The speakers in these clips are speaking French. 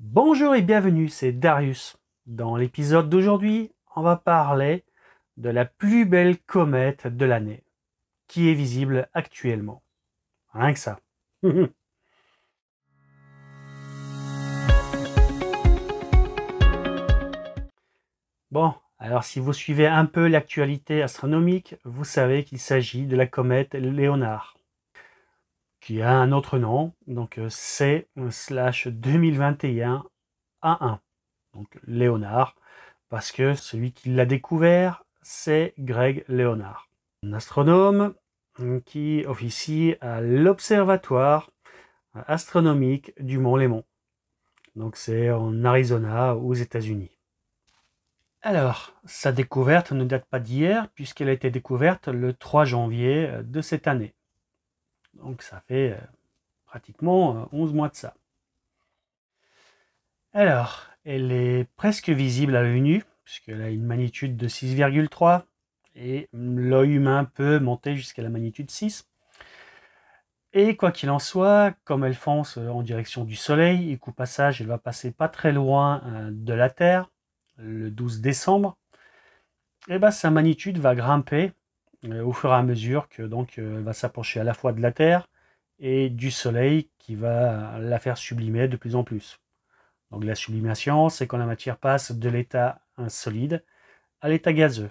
Bonjour et bienvenue, c'est Darius. Dans l'épisode d'aujourd'hui, on va parler de la plus belle comète de l'année, qui est visible actuellement. Rien que ça. Bon, alors si vous suivez un peu l'actualité astronomique, vous savez qu'il s'agit de la comète Léonard, qui a un autre nom, donc C/2021A1. Donc Léonard, parce que celui qui l'a découvert, c'est Greg Léonard, un astronome qui officie à l'Observatoire astronomique du Mont Lemmon. Donc c'est en Arizona, aux États-Unis. Alors, sa découverte ne date pas d'hier, puisqu'elle a été découverte le 3 janvier de cette année. Donc ça fait pratiquement 11 mois de ça. Alors, elle est presque visible à l'œil nu, puisqu'elle a une magnitude de 6,3, et l'œil humain peut monter jusqu'à la magnitude 6. Et quoi qu'il en soit, comme elle fonce en direction du Soleil, et qu'au passage elle va passer pas très loin de la Terre, le 12 décembre, et ben, sa magnitude va grimper au fur et à mesure que elle va s'approcher à la fois de la Terre et du Soleil qui va la faire sublimer de plus en plus. Donc la sublimation, c'est quand la matière passe de l'état solide à l'état gazeux.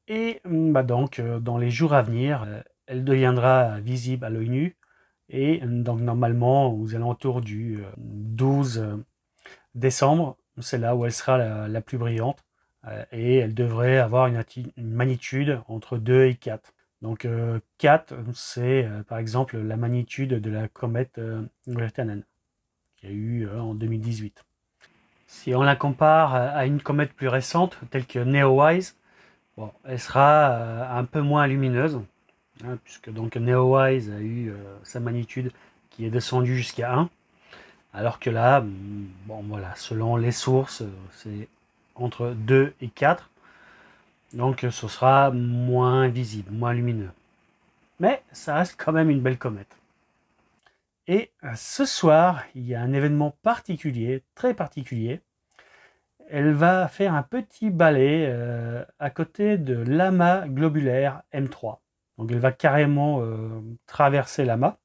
Et dans les jours à venir, elle deviendra visible à l'œil nu. Et donc normalement, aux alentours du 12 décembre, c'est là où elle sera la plus brillante. Et elle devrait avoir une magnitude entre 2 et 4. Donc 4, c'est par exemple la magnitude de la comète Virtanen, qu'il y a eu en 2018. Si on la compare à une comète plus récente, telle que Neowise, bon, elle sera un peu moins lumineuse, hein, puisque donc Neowise a eu sa magnitude qui est descendue jusqu'à 1, alors que là, bon voilà, selon les sources, c'est entre 2 et 4, donc ce sera moins visible, moins lumineux. Mais ça reste quand même une belle comète. Et ce soir, il y a un événement particulier, très particulier. Elle va faire un petit balai à côté de l'amas globulaire M3. Donc elle va carrément traverser l'amas.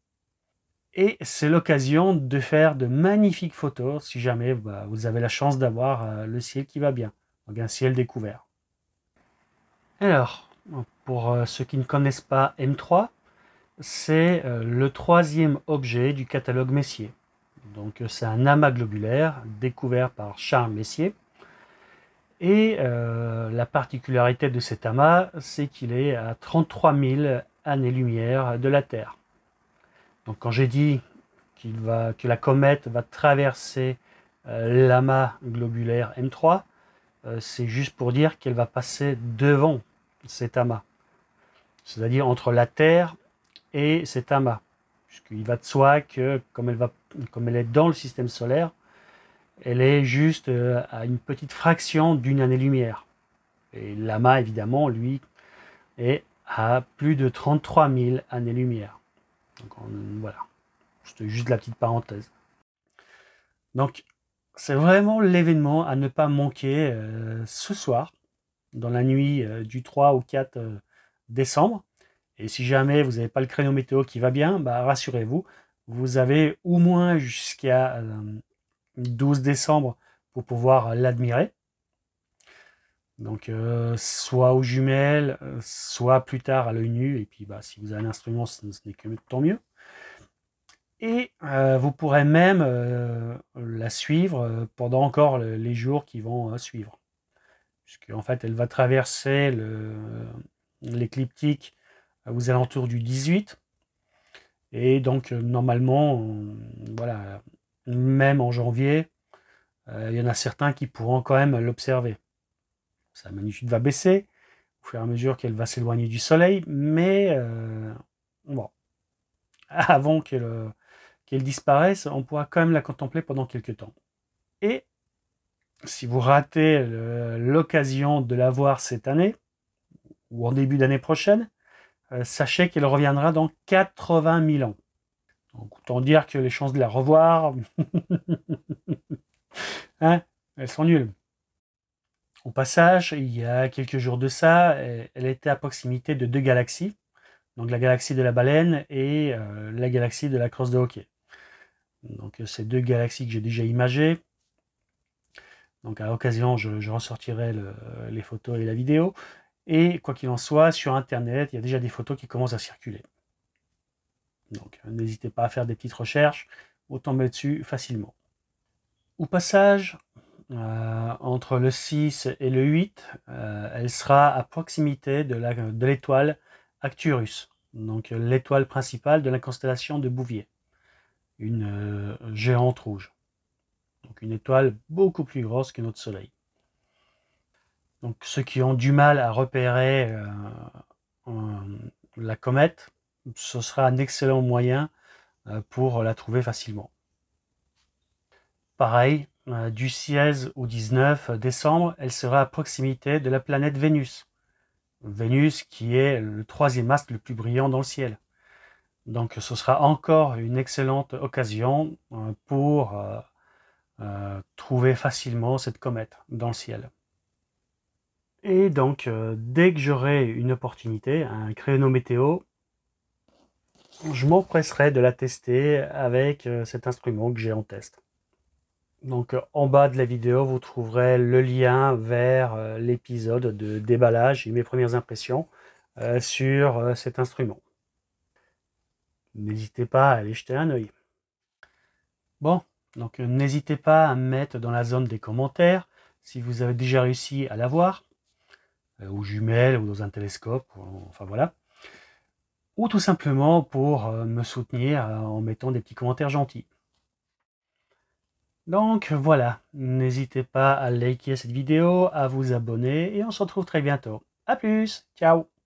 Et c'est l'occasion de faire de magnifiques photos si jamais vous avez la chance d'avoir le ciel qui va bien. Donc un ciel découvert. Alors, pour ceux qui ne connaissent pas M3, c'est le troisième objet du catalogue Messier. Donc c'est un amas globulaire découvert par Charles Messier. Et la particularité de cet amas, c'est qu'il est à 33 000 années-lumière de la Terre. Donc quand j'ai dit que la comète va traverser l'amas globulaire M3, c'est juste pour dire qu'elle va passer devant cet amas. C'est-à-dire entre la Terre et cet amas. Puisqu'il va de soi que comme elle est dans le système solaire, elle est juste à une petite fraction d'une année-lumière. Et l'amas, évidemment, lui, est à plus de 33 000 années-lumière. Donc voilà, c'était juste la petite parenthèse. Donc c'est vraiment l'événement à ne pas manquer ce soir, dans la nuit du 3 au 4 décembre. Et si jamais vous n'avez pas le créneau météo qui va bien, bah, rassurez-vous, vous avez au moins jusqu'à 12 décembre pour pouvoir l'admirer. Donc soit aux jumelles, soit plus tard à l'œil nu. Et puis bah, si vous avez un instrument, ce n'est que tant mieux. Et vous pourrez même la suivre pendant encore les jours qui vont suivre. Puisque en fait, elle va traverser l'écliptique aux alentours du 18. Et donc, normalement, voilà, même en janvier, il y en a certains qui pourront quand même l'observer. Sa magnitude va baisser au fur et à mesure qu'elle va s'éloigner du Soleil, mais bon, avant qu'elle disparaisse, on pourra quand même la contempler pendant quelques temps. Et Si vous ratez l'occasion de la voir cette année, ou en début d'année prochaine, sachez qu'elle reviendra dans 80 000 ans. Donc, autant dire que les chances de la revoir, hein, elles sont nulles. Au passage, il y a quelques jours de ça, elle était à proximité de deux galaxies, donc la galaxie de la baleine et la galaxie de la crosse de hockey. Donc ces deux galaxies que j'ai déjà imagées. Donc à l'occasion, je ressortirai les photos et la vidéo. Et quoi qu'il en soit, sur Internet, il y a déjà des photos qui commencent à circuler. Donc n'hésitez pas à faire des petites recherches, vous tombez dessus facilement. Au passage, entre le 6 et le 8, elle sera à proximité de l'étoile Arcturus, donc l'étoile principale de la constellation de Bouvier, une géante rouge. Donc une étoile beaucoup plus grosse que notre Soleil. Donc ceux qui ont du mal à repérer la comète, ce sera un excellent moyen pour la trouver facilement. Pareil, du 16 au 19 décembre, elle sera à proximité de la planète Vénus. Vénus qui est le troisième astre le plus brillant dans le ciel. Donc ce sera encore une excellente occasion pour trouver facilement cette comète dans le ciel. Et donc dès que j'aurai une opportunité, un créneau météo, je m'empresserai de la tester avec cet instrument que j'ai en test. Donc en bas de la vidéo, vous trouverez le lien vers l'épisode de déballage et mes premières impressions sur cet instrument. N'hésitez pas à aller jeter un œil. Bon, donc n'hésitez pas à me mettre dans la zone des commentaires si vous avez déjà réussi à la voir, aux jumelles ou dans un télescope, enfin voilà. Ou tout simplement pour me soutenir en mettant des petits commentaires gentils. Donc voilà, n'hésitez pas à liker cette vidéo, à vous abonner et on se retrouve très bientôt. A plus, ciao!